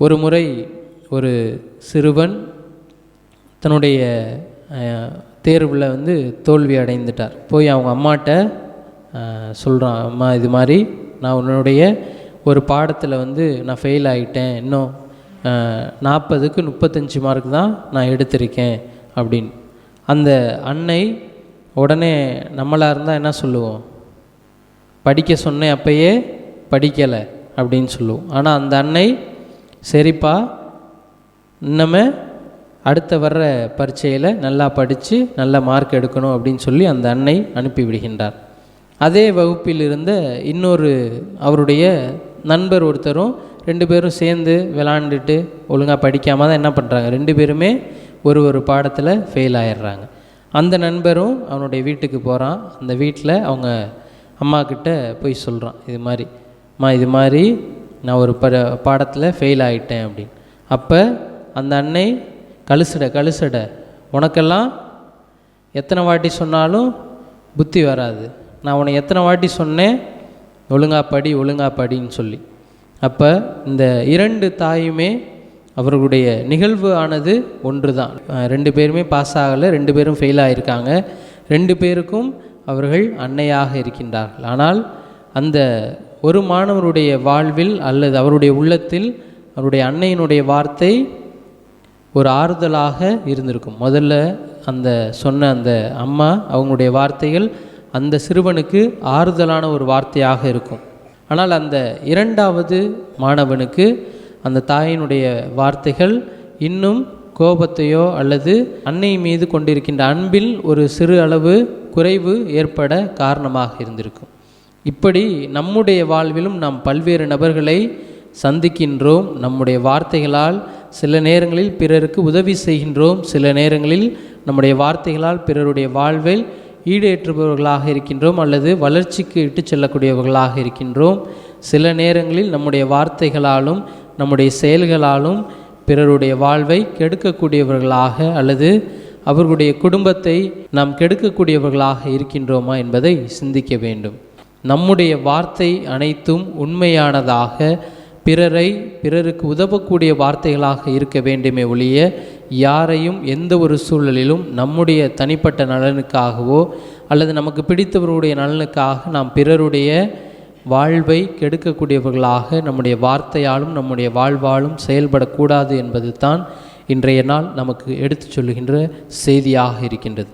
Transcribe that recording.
ஒரு முறை ஒரு சிறுவன் தன்னுடைய தேர்வில் தோல்வி அடைந்துட்டார். போய் அவங்க அம்மாட்ட சொல்கிறான், அம்மா இது மாதிரி நான் உன்னுடைய ஒரு பாடத்தில் நான் ஃபெயில் ஆகிட்டேன், இன்னும் 40க்கு 35 மார்க் தான் நான் எடுத்திருக்கேன் அப்படின்னு. அந்த அன்னை உடனே நம்மளாக இருந்தால் என்ன சொல்லுவோம்? படிக்க சொன்னேன் அப்பயே படிக்கலை அப்படின்னு சொல்லுவோம். ஆனால் அந்த அன்னை சரிப்பா, இன்னமே அடுத்த வர்ற பரீட்சையில் நல்லா படித்து நல்ல மார்க் எடுக்கணும் அப்படின்னு சொல்லி அந்த அன்னை அனுப்பி விடுகின்றார். அதே வகுப்பில் இருந்த இன்னொரு அவருடைய நண்பர் ஒருத்தரும் 2 பேரும் சேர்ந்து விளாண்டுட்டு ஒழுங்காக படிக்காமல் தான் என்ன பண்ணுறாங்க, 2 பேருமே ஒரு பாடத்தில் ஃபெயில் ஆகிடுறாங்க. அந்த நண்பரும் அவனுடைய வீட்டுக்கு போகிறான். அந்த வீட்டில் அவங்க அம்மாக்கிட்ட போய் சொல்கிறான், இது மாதிரி நான் ஒரு பாடத்தில் ஃபெயில் ஆகிட்டேன் அப்படின்னு. அப்போ அந்த அன்னை, கழுசடை உனக்கெல்லாம் எத்தனை வாட்டி சொன்னாலும் புத்தி வராது, நான் உன்னை எத்தனை வாட்டி சொன்னேன் ஒழுங்கா படின்னு சொல்லி. அப்போ இந்த 2 தாயுமே அவர்களுடைய நிகழ்வு ஆனது ஒன்று தான். 2 பேருமே பாஸ் ஆகலை, 2 பேரும் ஃபெயில் ஆகியிருக்காங்க. 2 பேருக்கும் அவர்கள் அன்னையாக இருக்கின்றார்கள். ஆனால் அந்த ஒரு மாணவருடைய வாழ்வில் அல்லது அவருடைய உள்ளத்தில் அவருடைய அன்னையினுடைய வார்த்தை ஒரு ஆறுதலாக இருந்திருக்கும். முதல்ல அந்த சொன்ன அந்த அம்மா அவங்களுடைய வார்த்தைகள் அந்த சிறுவனுக்கு ஆறுதலான ஒரு வார்த்தையாக இருக்கும். ஆனால் அந்த 2வது மாணவனுக்கு அந்த தாயினுடைய வார்த்தைகள் இன்னும் கோபத்தையோ அல்லது அன்னை மீது கொண்டிருக்கின்ற அன்பில் ஒரு சிறு அளவு குறைவு ஏற்பட காரணமாக இருந்திருக்கும். இப்படி நம்முடைய வாழ்விலும் நாம் பல்வேறு நபர்களை சந்திக்கின்றோம். நம்முடைய வார்த்தைகளால் சில நேரங்களில் பிறருக்கு உதவி செய்கின்றோம், சில நேரங்களில் நம்முடைய வார்த்தைகளால் பிறருடைய வாழ்வை ஈடேற்றுபவர்களாக இருக்கின்றோம் அல்லது வளர்ச்சிக்கு இட்டு செல்லக்கூடியவர்களாக இருக்கின்றோம். சில நேரங்களில் நம்முடைய வார்த்தைகளாலும் நம்முடைய செயல்களாலும் பிறருடைய வாழ்வை கெடுக்கக்கூடியவர்களாக அல்லது அவர்களுடைய குடும்பத்தை நாம் கெடுக்கக்கூடியவர்களாக இருக்கின்றோமா என்பதை சிந்திக்க வேண்டும். நம்முடைய வார்த்தை அனைத்தும் உண்மையானதாக பிறருக்கு உதவக்கூடிய வார்த்தைகளாக இருக்க வேண்டுமே ஒழிய யாரையும் எந்த ஒரு சூழலிலும் நம்முடைய தனிப்பட்ட நலனுக்காகவோ அல்லது நமக்கு பிடித்தவர்களுடைய நலனுக்காக நாம் பிறருடைய வாழ்வை கெடுக்கக்கூடியவர்களாக நம்முடைய வார்த்தையாலும் நம்முடைய வாழ்வாலும் செயல்படக்கூடாது என்பது தான் இன்றைய நாள் நமக்கு எடுத்து சொல்லுகின்ற செய்தியாக இருக்கின்றது.